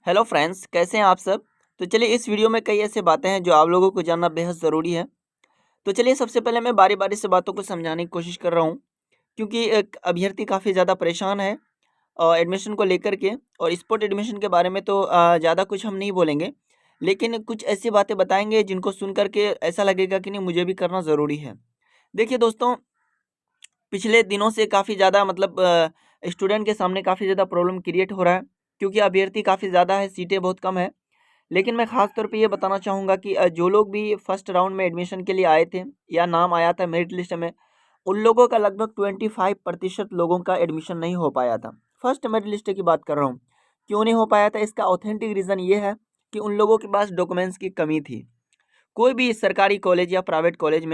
Hello friends, कैसे हैं आप सब। तो चलिए इस वीडियो में कई ऐसे बातें हैं जो आप लोगों को जानना बेहद ज़रूरी है। तो चलिए सबसे पहले मैं बारी बारी से बातों को समझाने की कोशिश कर रहा हूँ, क्योंकि एक अभ्यर्थी काफ़ी ज़्यादा परेशान है एडमिशन को लेकर के। और स्पोर्ट एडमिशन के बारे में तो ज़्यादा कुछ हम नहीं बोलेंगे, लेकिन कुछ ऐसी बातें बताएंगे जिनको सुन करके ऐसा लगेगा कि नहीं, मुझे भी करना ज़रूरी है। देखिए दोस्तों, पिछले दिनों से काफ़ी ज़्यादा मतलब स्टूडेंट के सामने काफ़ी ज़्यादा प्रॉब्लम क्रिएट हो रहा है, क्योंकि अभ्यर्थी काफ़ी ज़्यादा है, सीटें बहुत कम है। लेकिन मैं ख़ास तौर पे ये बताना चाहूँगा कि जो लोग भी फर्स्ट राउंड में एडमिशन के लिए आए थे या नाम आया था मेरिट लिस्ट में, उन लोगों का लगभग 25% लोगों का एडमिशन नहीं हो पाया था। फर्स्ट मेरिट लिस्ट की बात कर रहा हूँ। क्यों नहीं हो पाया था, इसका ऑथेंटिक रीज़न ये है कि उन लोगों के पास डॉक्यूमेंट्स की कमी थी। कोई भी सरकारी कॉलेज या प्राइवेट कॉलेज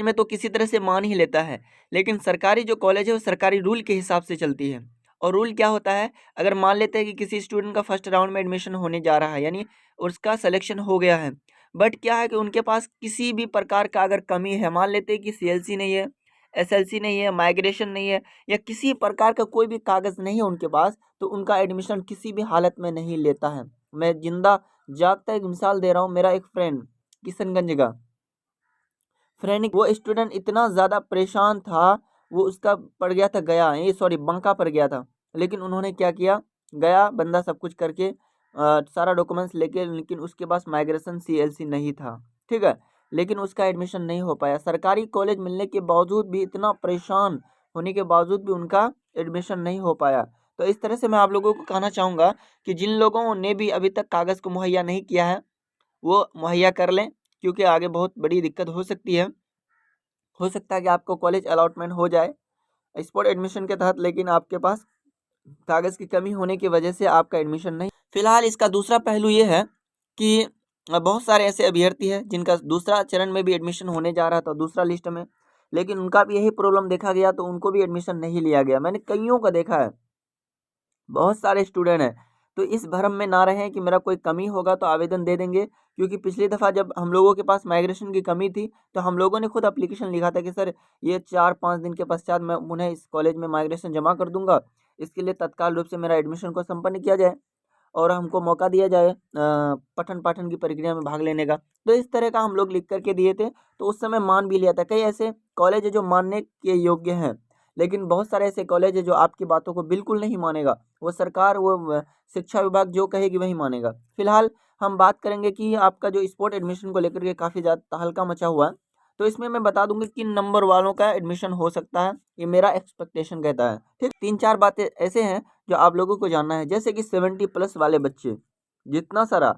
में तो किसी तरह से मान ही लेता है, लेकिन सरकारी जो कॉलेज है वो सरकारी रूल के हिसाब से चलती है। और रूल क्या होता है, अगर मान लेते हैं कि किसी स्टूडेंट का फर्स्ट राउंड में एडमिशन होने जा रहा है, यानी उसका सिलेक्शन हो गया है, बट क्या है कि उनके पास किसी भी प्रकार का अगर कमी है, मान लेते हैं कि सीएलसी नहीं है, एसएलसी नहीं है, माइग्रेशन नहीं है, या किसी प्रकार का कोई भी कागज़ नहीं है उनके पास, तो उनका एडमिशन किसी भी हालत में नहीं लेता है। मैं जिंदा जागता एक मिसाल दे रहा हूँ। मेरा एक फ्रेंड किशनगंज का फ्रेंड, वो स्टूडेंट इतना ज़्यादा परेशान था, वो उसका पड़ गया था गया, ये सॉरी बांका पड़ गया था। लेकिन उन्होंने क्या किया, गया बंदा सब कुछ करके सारा डॉक्यूमेंट्स लेके, लेकिन उसके पास माइग्रेशन सीएलसी नहीं था, ठीक है। लेकिन उसका एडमिशन नहीं हो पाया। सरकारी कॉलेज मिलने के बावजूद भी, इतना परेशान होने के बावजूद भी उनका एडमिशन नहीं हो पाया। तो इस तरह से मैं आप लोगों को कहना चाहूँगा कि जिन लोगों ने भी अभी तक कागज़ को मुहैया नहीं किया है, वो मुहैया कर लें, क्योंकि आगे बहुत बड़ी दिक्कत हो सकती है। हो सकता है कि आपको कॉलेज अलॉटमेंट हो जाए स्पोर्ट एडमिशन के तहत, लेकिन आपके पास कागज़ की कमी होने की वजह से आपका एडमिशन नहीं। फिलहाल इसका दूसरा पहलू ये है कि बहुत सारे ऐसे अभ्यर्थी हैं जिनका दूसरा चरण में भी एडमिशन होने जा रहा था, दूसरा लिस्ट में, लेकिन उनका भी यही प्रॉब्लम देखा गया, तो उनको भी एडमिशन नहीं लिया गया। मैंने कईयों का देखा है, बहुत सारे स्टूडेंट हैं। तो इस भ्रम में ना रहें कि मेरा कोई कमी होगा तो आवेदन दे देंगे, क्योंकि पिछली दफ़ा जब हम लोगों के पास माइग्रेशन की कमी थी, तो हम लोगों ने खुद एप्लीकेशन लिखा था कि सर, ये 4-5 दिन के पश्चात मैं उन्हें इस कॉलेज में माइग्रेशन जमा कर दूंगा। इसके लिए तत्काल रूप से मेरा एडमिशन को संपन्न किया जाए और हमको मौका दिया जाए पठन पाठन की प्रक्रिया में भाग लेने का। तो इस तरह का हम लोग लिख करके दिए थे, तो उस समय मान भी लिया था। कई ऐसे कॉलेज है जो मानने के योग्य हैं, लेकिन बहुत सारे ऐसे कॉलेज है जो आपकी बातों को बिल्कुल नहीं मानेगा। वो सरकार, शिक्षा विभाग जो कहेगी वही मानेगा। फिलहाल हम बात करेंगे कि आपका जो स्पोर्ट एडमिशन को लेकर के काफ़ी ज़्यादा तहलका मचा हुआ है, तो इसमें मैं बता दूंगा किन नंबर वालों का एडमिशन हो सकता है, ये मेरा एक्सपेक्टेशन कहता है। ठीक, 3-4 बातें ऐसे हैं जो आप लोगों को जानना है। जैसे कि 70+ वाले बच्चे, जितना सारा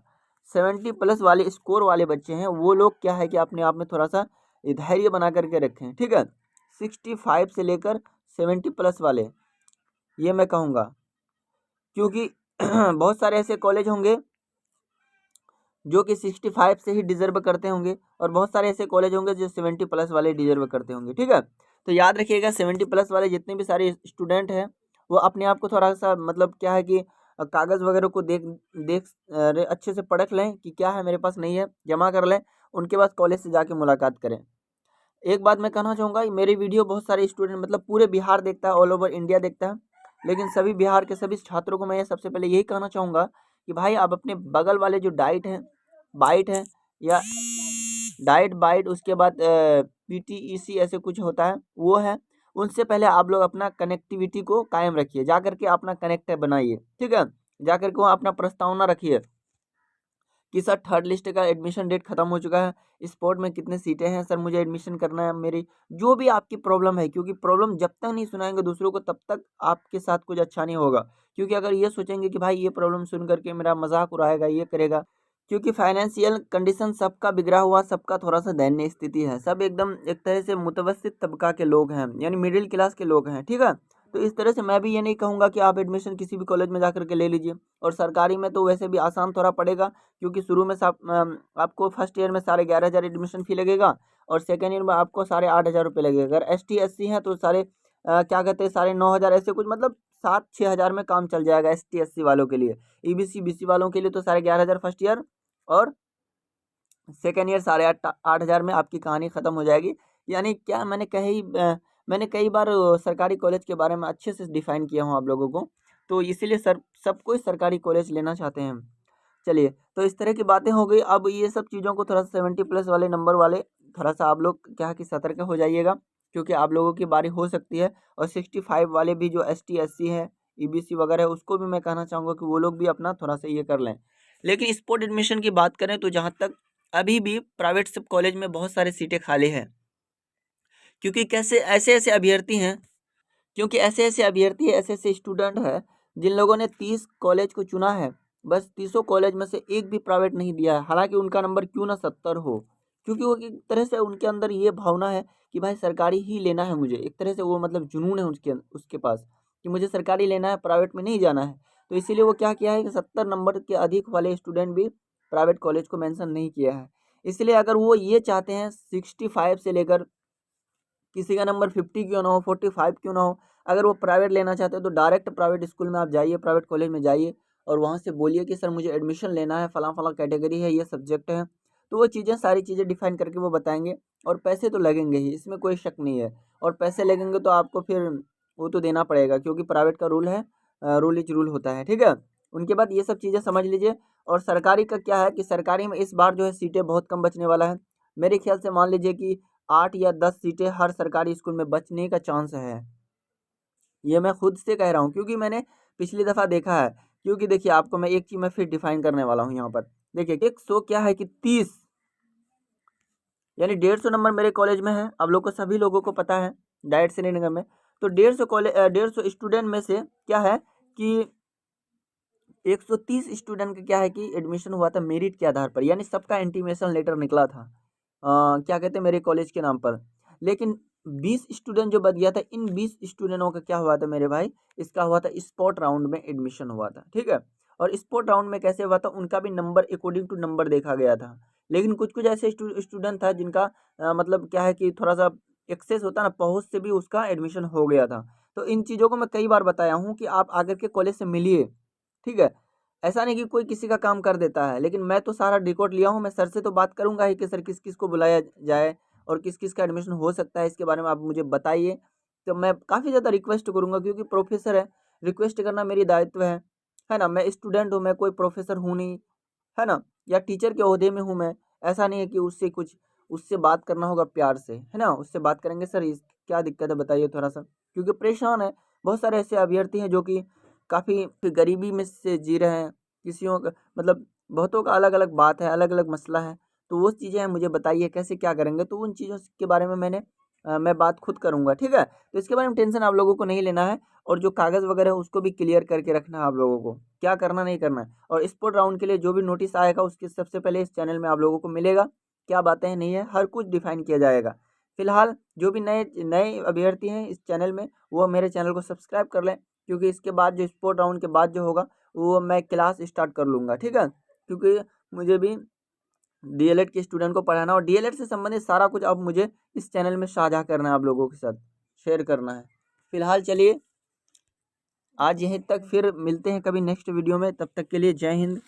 70+ वाले स्कोर वाले बच्चे हैं, वो लोग क्या है कि अपने आप में थोड़ा सा धैर्य बना करके रखें, ठीक है। 65 से लेकर 70+ वाले, ये मैं कहूँगा, क्योंकि बहुत सारे ऐसे कॉलेज होंगे जो कि 65 से ही डिजर्व करते होंगे, और बहुत सारे ऐसे कॉलेज होंगे जो 70+ वाले डिजर्व करते होंगे, ठीक है। तो याद रखिएगा, 70+ वाले जितने भी सारे स्टूडेंट हैं, वो अपने आप को थोड़ा सा मतलब क्या है कि कागज़ वगैरह को देख देख अच्छे से परख लें कि क्या है मेरे पास, नहीं है, जमा कर लें। उनके बाद कॉलेज से जाके मुलाकात करें। एक बात मैं कहना चाहूँगा, मेरी वीडियो बहुत सारे स्टूडेंट मतलब पूरे बिहार देखता है, ऑल ओवर इंडिया देखता है, लेकिन सभी बिहार के सभी छात्रों को मैं ये सबसे पहले यही कहना चाहूँगा कि भाई, आप अपने बगल वाले जो डाइट है, बाइट है, या डाइट बाइट, उसके बाद पीटीईसी ऐसे कुछ होता है, वो है, उनसे पहले आप लोग अपना कनेक्टिविटी को कायम रखिए। जा करके अपना कनेक्ट बनाइए, ठीक है। जा करके वहाँ अपना प्रस्तावना रखिए कि सर, थर्ड लिस्ट का एडमिशन डेट खत्म हो चुका है, स्पोर्ट में कितने सीटें हैं सर, मुझे एडमिशन करना है। मेरी जो भी आपकी प्रॉब्लम है, क्योंकि प्रॉब्लम जब तक नहीं सुनाएंगे दूसरों को, तब तक आपके साथ कुछ अच्छा नहीं होगा। क्योंकि अगर ये सोचेंगे कि भाई ये प्रॉब्लम सुन करके मेरा मजाक उड़ाएगा, ये करेगा, क्योंकि फाइनेंशियल कंडीशन सबका बिगड़ा हुआ, सबका थोड़ा सा दयनीय स्थिति है, सब एकदम एक तरह से मुतवस्सित तबका के लोग हैं, यानी मिडिल क्लास के लोग हैं, ठीक है। तो इस तरह से मैं भी ये नहीं कहूँगा कि आप एडमिशन किसी भी कॉलेज में जा करके ले लीजिए। और सरकारी में तो वैसे भी आसान थोड़ा पड़ेगा, क्योंकि शुरू में आपको फर्स्ट ईयर में 11,500 एडमिशन फ़ी लगेगा, और सेकेंड ईयर में आपको 8,500 लगेगा। अगर ST SC हैं तो क्या कहते हैं, 9,500 ऐसे कुछ, मतलब 7-6 हज़ार में काम चल जाएगा ST SC वालों के लिए। EBC BC वालों के लिए तो 11,500 फर्स्ट ईयर, और सेकेंड ईयर 8,500 में आपकी कहानी ख़त्म हो जाएगी। यानी क्या, मैंने कई बार सरकारी कॉलेज के बारे में अच्छे से डिफ़ाइन किया हूँ आप लोगों को। तो इसीलिए सब कोई सरकारी कॉलेज लेना चाहते हैं। चलिए, तो इस तरह की बातें हो गई। अब ये सब चीज़ों को थोड़ा सा 70+ वाले नंबर वाले थोड़ा सा आप लोग क्या है कि सतर्क हो जाइएगा, क्योंकि आप लोगों की बारी हो सकती है। और 65 वाले भी जो ST SC है, EBC वगैरह, उसको भी मैं कहना चाहूँगा कि वो लोग भी अपना थोड़ा सा ये कर लें। लेकिन स्पोर्ट एडमिशन की बात करें तो जहाँ तक अभी भी प्राइवेट सब कॉलेज में बहुत सारी सीटें खाली हैं, क्योंकि कैसे ऐसे ऐसे अभ्यर्थी हैं क्योंकि ऐसे-ऐसे अभ्यर्थी, ऐसे-ऐसे स्टूडेंट हैं, जिन लोगों ने 30 कॉलेज को चुना है, बस 30 कॉलेज में से एक भी प्राइवेट नहीं दिया है, हालाँकि उनका नंबर क्यों ना 70 हो। क्योंकि वो एक तरह से उनके अंदर ये भावना है कि भाई सरकारी ही लेना है मुझे, एक तरह से वो मतलब जुनून है उसके पास कि मुझे सरकारी लेना है, प्राइवेट में नहीं जाना है। तो इसीलिए वो क्या किया है कि 70 नंबर के अधिक वाले स्टूडेंट भी प्राइवेट कॉलेज को मेंशन नहीं किया है। इसलिए अगर वो ये चाहते हैं 65 से लेकर किसी का नंबर 50 क्यों ना हो, 45 क्यों ना हो, अगर वो प्राइवेट लेना चाहते हो तो डायरेक्ट प्राइवेट स्कूल में आप जाइए, प्राइवेट कॉलेज में जाइए और वहाँ से बोलिए कि सर मुझे एडमिशन लेना है, फलां-फलां कैटेगरी है, ये सब्जेक्ट है। तो वो चीज़ें, सारी चीज़ें डिफाइन करके वो बताएँगे और पैसे तो लगेंगे ही, इसमें कोई शक नहीं है। और पैसे लगेंगे तो आपको फिर वो तो देना पड़ेगा, क्योंकि प्राइवेट का रूल है, रूल इज़ रूल होता है, ठीक है? उनके बाद ये सब चीज़ें समझ लीजिए। और सरकारी का क्या है कि सरकारी में इस बार जो है सीटें बहुत कम बचने वाला है। मेरे ख्याल से मान लीजिए कि 8 या 10 सीटें हर सरकारी स्कूल में बचने का चांस है। ये मैं खुद से कह रहा हूँ, क्योंकि मैंने पिछली दफ़ा देखा है। क्योंकि देखिए, आपको मैं एक चीज़ मैं फिर डिफाइन करने वाला हूँ यहाँ पर। देखिए, 100 क्या है कि 30 यानी 150 नंबर मेरे कॉलेज में है। आप लोग को, सभी लोगों को पता है डाइट श्रीनगर में। तो 150 स्टूडेंट में से क्या है कि 130 स्टूडेंट का क्या है कि एडमिशन हुआ था मेरिट के आधार पर, यानी सबका इंटीमेशन लेटर निकला था क्या कहते हैं, मेरे कॉलेज के नाम पर। लेकिन 20 स्टूडेंट जो बच गया था, इन 20 स्टूडेंटों का क्या हुआ था मेरे भाई, इसका हुआ था स्पॉट राउंड में एडमिशन हुआ था, ठीक है। और स्पॉट राउंड में कैसे हुआ था, उनका भी नंबर अकॉर्डिंग टू नंबर देखा गया था। लेकिन कुछ कुछ ऐसे स्टूडेंट था जिनका मतलब क्या है कि थोड़ा सा एक्सेस होता है ना, पहुँच से भी उसका एडमिशन हो गया था। तो इन चीज़ों को मैं कई बार बताया हूँ कि आप आकर के कॉलेज से मिलिए, ठीक है। ऐसा नहीं कि कोई किसी का काम कर देता है, लेकिन मैं तो सारा रिकॉर्ड लिया हूँ। मैं सर से तो बात करूँगा ही कि सर किस-किस को बुलाया जाए और किस-किस का एडमिशन हो सकता है, इसके बारे में आप मुझे बताइए। तो मैं काफ़ी ज़्यादा रिक्वेस्ट करूँगा, क्योंकि प्रोफ़ेसर है, रिक्वेस्ट करना मेरी दायित्व है ना? मैं स्टूडेंट हूँ, मैं कोई प्रोफ़ेसर हूँ नहीं, है ना? या टीचर के ओहदे में हूँ मैं। ऐसा नहीं है कि उससे बात करना होगा प्यार से, है ना? उससे बात करेंगे, सर इस क्या दिक्कत है बताइए थोड़ा-सा, क्योंकि परेशान है। बहुत सारे ऐसे अभ्यर्थी हैं जो कि काफ़ी गरीबी में से जी रहे हैं। किसियों का मतलब बहुतों का अलग-अलग बात है, अलग-अलग मसला है। तो वो चीज़ें हैं, मुझे बताइए कैसे क्या करेंगे? तो उन चीज़ों के बारे में मैं बात खुद करूँगा, ठीक है? तो इसके बारे में टेंशन आप लोगों को नहीं लेना है। और जो कागज़ वगैरह है उसको भी क्लियर करके रखना है आप लोगों को, क्या करना नहीं करना है। और स्पोर्ट राउंड के लिए जो भी नोटिस आएगा उसके सबसे पहले इस चैनल में आप लोगों को मिलेगा। क्या बातें हैं, नहीं है, हर कुछ डिफाइन किया जाएगा। फिलहाल जो भी नए नए अभ्यर्थी हैं इस चैनल में, वो मेरे चैनल को सब्सक्राइब कर लें, क्योंकि इसके बाद जो स्पोर्ट राउंड के बाद जो होगा, वो मैं क्लास स्टार्ट कर लूँगा, ठीक है? क्योंकि मुझे भी डीएलएड के स्टूडेंट को पढ़ाना, और डीएलएड से संबंधित सारा कुछ अब मुझे इस चैनल में साझा करना है, आप लोगों के साथ शेयर करना है। फिलहाल चलिए, आज यहीं तक, फिर मिलते हैं कभी नेक्स्ट वीडियो में। तब तक के लिए जय हिंद।